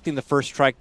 expecting the first strike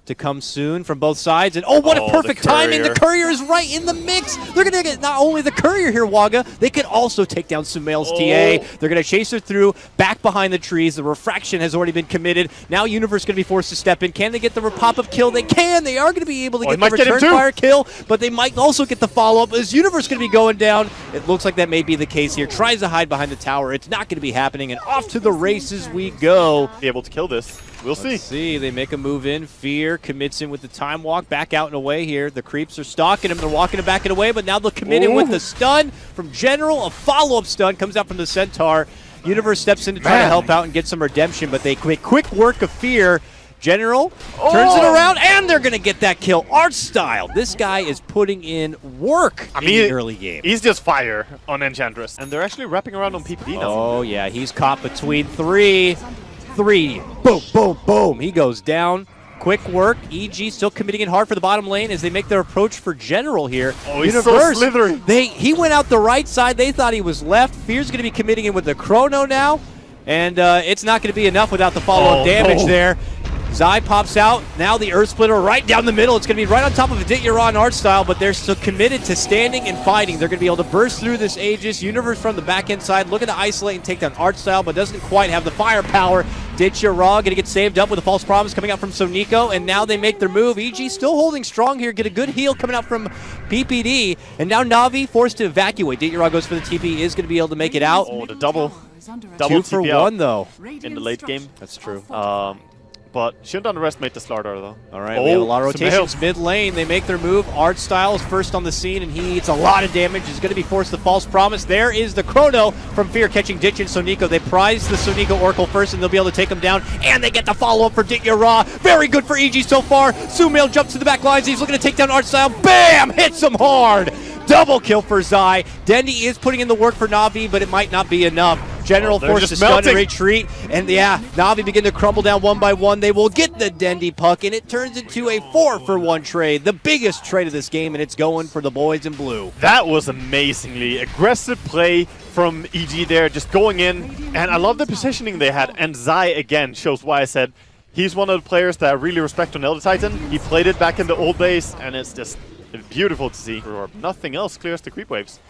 to come soon from both sides. And oh, what a perfect timing. The Courier is right in the mix. They're going to get not only the Courier here, Waga, they could also take down Sumail's TA. They're going to chase her through, back behind the trees. The Refraction has already been committed. Now Universe going to be forced to step in. Can they get the pop-up kill? They can. They are going to be able to get the return fire kill, but they might also get the follow-up. Is Universe going to be going down? It looks like that may be the case here. Tries to hide behind the tower. It's not going to be happening, and off to the races we go. Be able to kill this. We'll see. Let's see. They make a move in. Fear commits in with the time walk. Back out and away here. The creeps are stalking him. They're walking him back and away, but now they'll commit in with the stun from General. A follow-up stun comes out from the Centaur. Universe steps in to try to help out and get some redemption, but they make quick work of Fear. General turns it around, and they're going to get that kill. Art Style. This guy is putting in work in the early game. He's just fire on Enchantress, and they're actually wrapping around on PPD now. Oh, yeah. He's caught between three. Boom, boom, boom. He goes down. Quick work. EG still committing it hard for the bottom lane as they make their approach for General here. Oh, he's so slithery. He went out the right side. They thought he was left. Fear's going to be committing in with the Chrono now. And it's not going to be enough without the follow-up damage there. Zai pops out. Now the Earth Splitter right down the middle. It's going to be right on top of a Ditya and Art Style, but they're still committed to standing and fighting. They're going to be able to burst through this Aegis. Universe from the back end side looking to isolate and take down Art Style, but doesn't quite have the firepower. Ditya going to get saved up with a false promise coming out from Soniko, and now they make their move. EG still holding strong here. Get a good heal coming out from PPD, and now Na'Vi forced to evacuate. Ditya goes for the TP, is going to be able to make it out. Oh, the double 2 for 1 though in the late game. That's true. But shouldn't underestimate the Slardar, though. All right, we have a lot of rotations mid lane. They make their move. Art Style is first on the scene, and he eats a lot of damage. He's going to be forced to false promise. There is the Chrono from Fear catching Ditch and Soniko. They prize the Soniko Oracle first, and they'll be able to take him down. And they get the follow-up for Ditya. Very good for EG so far. Sumail jumps to the back lines. He's looking to take down Art Style. Bam! Hits him hard. Double kill for Zai. Dendi is putting in the work for Na'Vi, but it might not be enough. General forced to stun and retreat, and yeah, Na'Vi begin to crumble down one by one. They will get the Dendi puck, and it turns into a 4-for-1 trade, the biggest trade of this game, and it's going for the boys in blue. That was amazingly aggressive play from EG there, just going in, and I love the positioning they had, and Zai again shows why I said he's one of the players that I really respect on Elder Titan. He played it back in the old days, and it's just beautiful to see. Nothing else clears the creep waves.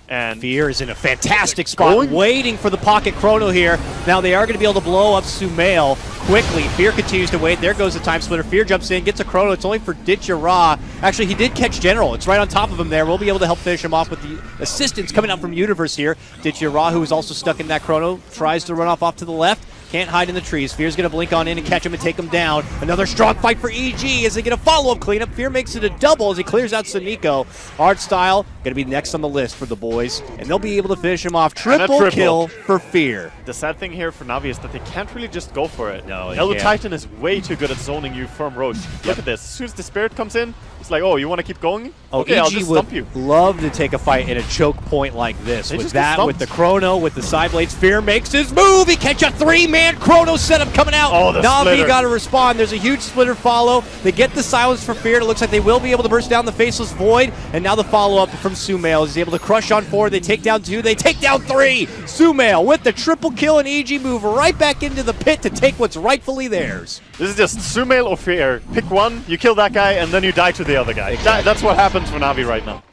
And Fear is in a fantastic spot, waiting for the pocket Chrono here. Now they are going to be able to blow up Sumail quickly. Fear continues to wait. There goes the Time Splitter. Fear jumps in, gets a Chrono. It's only for Ditya. Actually, he did catch General. It's right on top of him there. We'll be able to help finish him off with the assistance coming out from Universe here. Ditya, who is also stuck in that Chrono, tries to run off to the left. Can't hide in the trees. Fear's going to blink on in and catch him and take him down. Another strong fight for EG as they get a follow-up cleanup. Fear makes it a double as he clears out Soniko. Art Style going to be next on the list for the boys, and they'll be able to finish him off. Triple kill for Fear. The sad thing here for Na'Vi is that they can't really just go for it. No, Elder Titan is way too good at zoning you from Roche. Look at this. As soon as the Spirit comes in, it's like, oh, you want to keep going? Oh, okay, I'll just stump you. Love to take a fight in a choke point like this. With that, with the Chrono, with the side blades, Fear makes his move. He catch a 3-man Chrono setup coming out. Oh, the Na'Vi got to respond. There's a huge splitter follow. They get the silence for Fear. It looks like they will be able to burst down the Faceless Void. And now the follow-up from Sumail. He's able to crush on 4. They take down 2. They take down 3. Sumail with the triple kill and EG move right back into the pit to take what's rightfully theirs. This is just Sumail or Fear. Pick one, you kill that guy, and then you die to the other guy. Exactly. That's what happens for Na'Vi right now.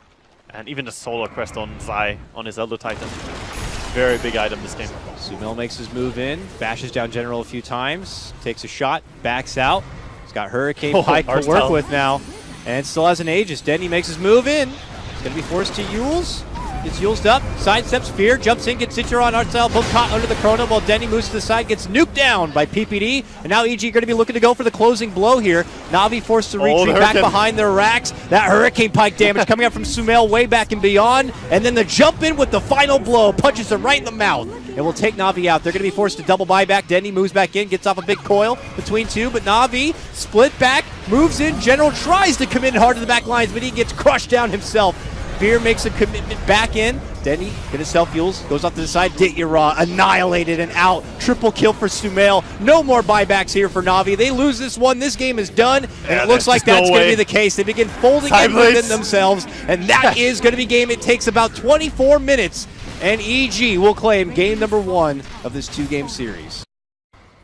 And even the Solar Crest on Zai, on his Elder Titan. Very big item this game. Sumail makes his move in, bashes down General a few times, takes a shot, backs out. He's got Hurricane Pike to work with now, and still has an Aegis. Denny makes his move in. He's going to be forced to Yules. Gets Yulesed up, sidesteps Fear, jumps in, gets Citron, Art Style, both caught under the Chrono while Denny moves to the side, gets nuked down by PPD, and now EG going to be looking to go for the closing blow here. Na'Vi forced to retreat back behind their racks. That Hurricane Pike damage coming out from Sumail way back and beyond, and then the jump in with the final blow, punches him right in the mouth, and will take Na'Vi out. They're going to be forced to double buyback. Denny moves back in, gets off a big coil between 2, but Na'Vi split back, moves in. General tries to come in hard to the back lines, but he gets crushed down himself. Fear makes a commitment back in. Denny hit his self-fuels, goes off to the side. Ditya annihilated and out. Triple kill for Sumail. No more buybacks here for Na'Vi. They lose this one. This game is done, and it looks like that's going to be the case. They begin folding in within themselves, and that is going to be game. It takes about 24 minutes, and EG will claim game number 1 of this 2-game series.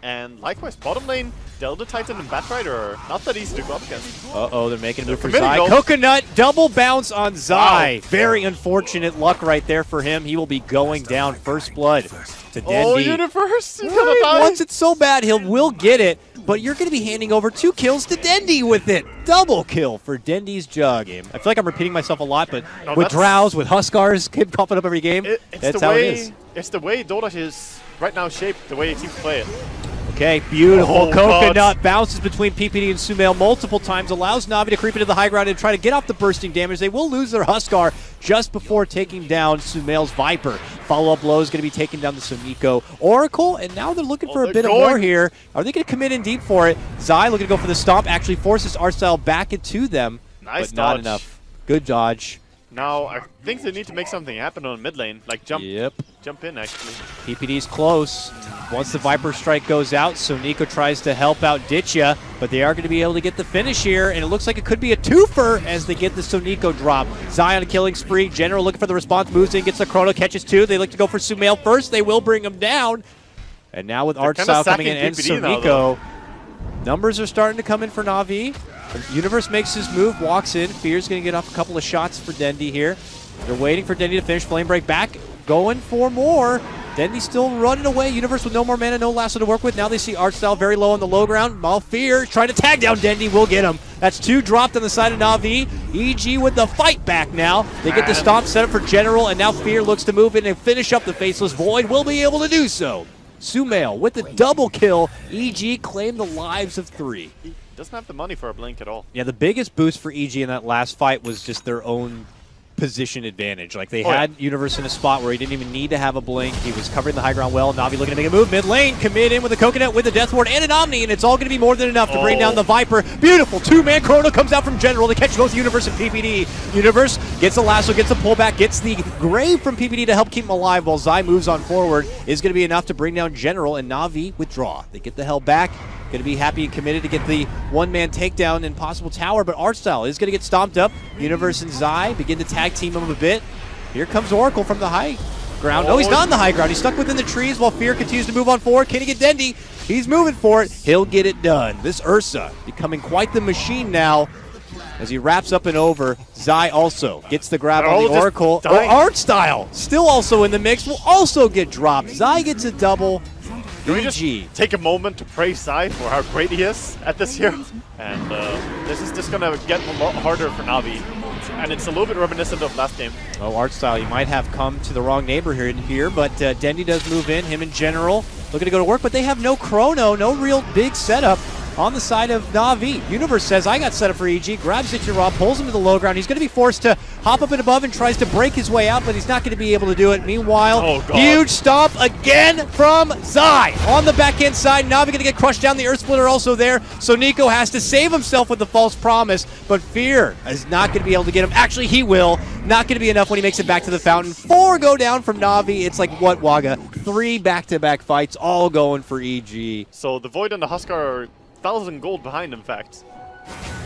And likewise, bottom lane, Delta Titan and Batrider are not that easy to go up against. Uh-oh, they're making a move for committing Zai. goals. Coconut, double bounce on Zai. Wow. Very unfortunate luck right there for him. He will be going down first blood to Dendi. Oh, Universe! He's gonna Right, die. wants it so bad, will get it, but you're going to be handing over 2 kills to Dendi with it. Double kill for Dendi's Jug. I feel like I'm repeating myself a lot, but No, with Drows, with Huskars, keep popping up every game, that's how it is. It's the way Dota is right now shaped, the way teams play it. Okay, beautiful. Oh, Coconut God. bounces between PPD and Sumail multiple times, allows Na'Vi to creep into the high ground and try to get off the bursting damage. They will lose their Huskar just before taking down Sumail's Viper. Follow-up blow is going to be taking down the Soniko Oracle, and now they're looking for a bit of more here. Are they going to commit in deep for it? Zai looking to go for the stomp, actually forces Arstyle back into them, Nice but not dodge. enough. Good dodge. Now, I think they need to make something happen on mid lane, like jump in, actually. PPD's close. Once the Viper Strike goes out, Soniko tries to help out Ditya, but they are going to be able to get the finish here, and it looks like it could be a twofer as they get the Soniko drop. Zion killing spree. General looking for the response, moves in, gets the Chrono, catches 2. They look to go for Sumail first. They will bring him down. And now with Artstyle coming in and Soniko, numbers are starting to come in for Na'Vi. Universe makes his move, walks in. Fear's going to get off a couple of shots for Dendi here. They're waiting for Dendi to finish. Flame break back, going for more. Dendi still running away. Universe with no more mana, no lasso to work with. Now they see Artstyle very low on the low ground. Fear trying to tag down Dendi, will get him. That's 2 dropped on the side of Na'Vi. EG with the fight back now. They get the stomp set up for General, and now Fear looks to move in and finish up the Faceless Void. Will be able to do so. Sumail with the double kill. EG claimed the lives of 3. Doesn't have the money for a blink at all. Yeah, the biggest boost for EG in that last fight was just their own position advantage. Like, they had Universe in a spot where he didn't even need to have a blink. He was covering the high ground well. Na'Vi looking to make a move mid lane. Commit in with the Coconut, with the Death Ward, and an Omni, and it's all going to be more than enough to bring down the Viper. Beautiful 2-man Chrono comes out from General to catch both Universe and PPD. Universe gets a lasso, gets a pullback, gets the Grave from PPD to help keep him alive while Zai moves on forward. Is going to be enough to bring down General, and Na'Vi withdraw. They get the hell back. Going to be happy and committed to get the one-man takedown and possible tower, but Artstyle is going to get stomped up. Universe and Zai begin to tag team him a bit. Here comes Oracle from the high ground. No, he's not on the high ground. He's stuck within the trees while Fear continues to move on forward. Can he get Dendi? He's moving for it. He'll get it done. This Ursa becoming quite the machine now as he wraps up and over. Zai also gets the grab on the Oracle. Artstyle still also in the mix, will also get dropped. Zai gets a double. Can we just take a moment to praise Zai for how great he is at this hero? And this is just going to get a lot harder for Na'Vi. And it's a little bit reminiscent of last game. Oh, Artstyle, you might have come to the wrong neighborhood here, but Dendi does move in. Him in General looking to go to work, but they have no Chrono, no real big setup on the side of Na'Vi. Universe says, I got set up for EG, grabs Ichiro, pulls him to the low ground. He's going to be forced to hop up and above and tries to break his way out, but he's not going to be able to do it. Meanwhile, huge stomp again from Zai. On the backhand side, Na'Vi going to get crushed down. The Earth Splitter also there, so Nico has to save himself with the false promise, but Fear is not going to be able to get him. Actually, he will. Not going to be enough when he makes it back to the fountain. 4 go down from Na'Vi. It's like, what, Waga? 3 back-to-back fights, all going for EG. So the Void and the Huskar are 1,000 gold behind, in fact.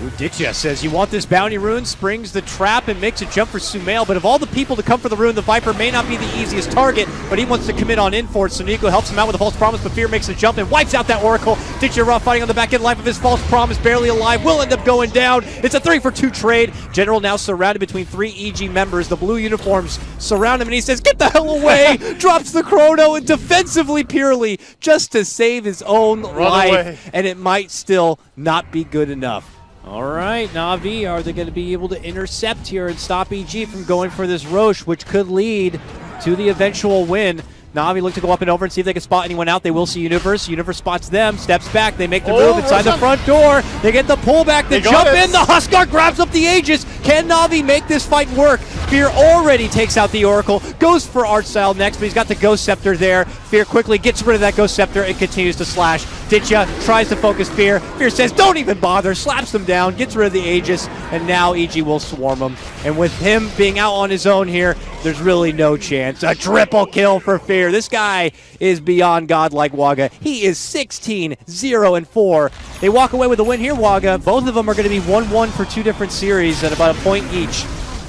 Uditya says, you want this bounty rune? Springs the trap and makes a jump for Sumail, but of all the people to come for the rune, the Viper may not be the easiest target, but he wants to commit on in for it. So Nico helps him out with a false promise, but Fear makes a jump and wipes out that Oracle. Ditya fighting on the back end life of his false promise, barely alive, will end up going down. It's a 3-for-2 trade. General now surrounded between 3 EG members. The blue uniforms surround him, and he says, get the hell away! Drops the Chrono and defensively purely just to save his own life, and it might still not be good enough. All right, Na'Vi, are they going to be able to intercept here and stop EG from going for this Roche, which could lead to the eventual win? Na'Vi look to go up and over and see if they can spot anyone out. They will see Universe. Universe spots them, steps back. They make the move inside the front door. They get the pullback. They jump in. The Huskar grabs up the Aegis. Can Na'Vi make this fight work? Fear already takes out the Oracle. Goes for Artstyle next, but he's got the Ghost Scepter there. Fear quickly gets rid of that Ghost Scepter and continues to slash. Ditya tries to focus Fear. Fear says, don't even bother. Slaps them down, gets rid of the Aegis, and now EG will swarm him. And with him being out on his own here, there's really no chance. A triple kill for Fear. This guy is beyond godlike, Waga. He is 16-0-4. They walk away with a win here, Waga. Both of them are going to be 1-1 for 2 different series at about a point each.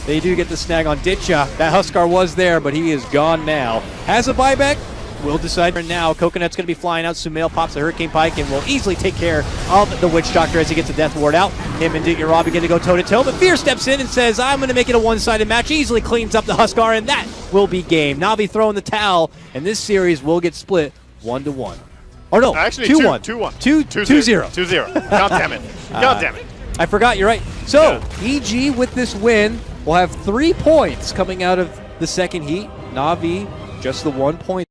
They do get the snag on Ditya. That Huskar was there, but he is gone now. Has a buyback, We'll decide right now. Coconut's going to be flying out. Sumail pops the Hurricane Pike and will easily take care of the Witch Doctor as he gets the Death Ward out. Him and Digger Rob begin to go toe-to-toe, but Fear steps in and says, I'm going to make it a one-sided match. Easily cleans up the Huskar, and that will be game. Na'Vi throwing the towel, and this series will get split 1-1. Or no, actually 2-1. 2-1. 2-0. 2-0. God damn it. God damn it. I forgot, you're right. So, EG with this win will have 3 points coming out of the second heat. Na'Vi just the 1 point.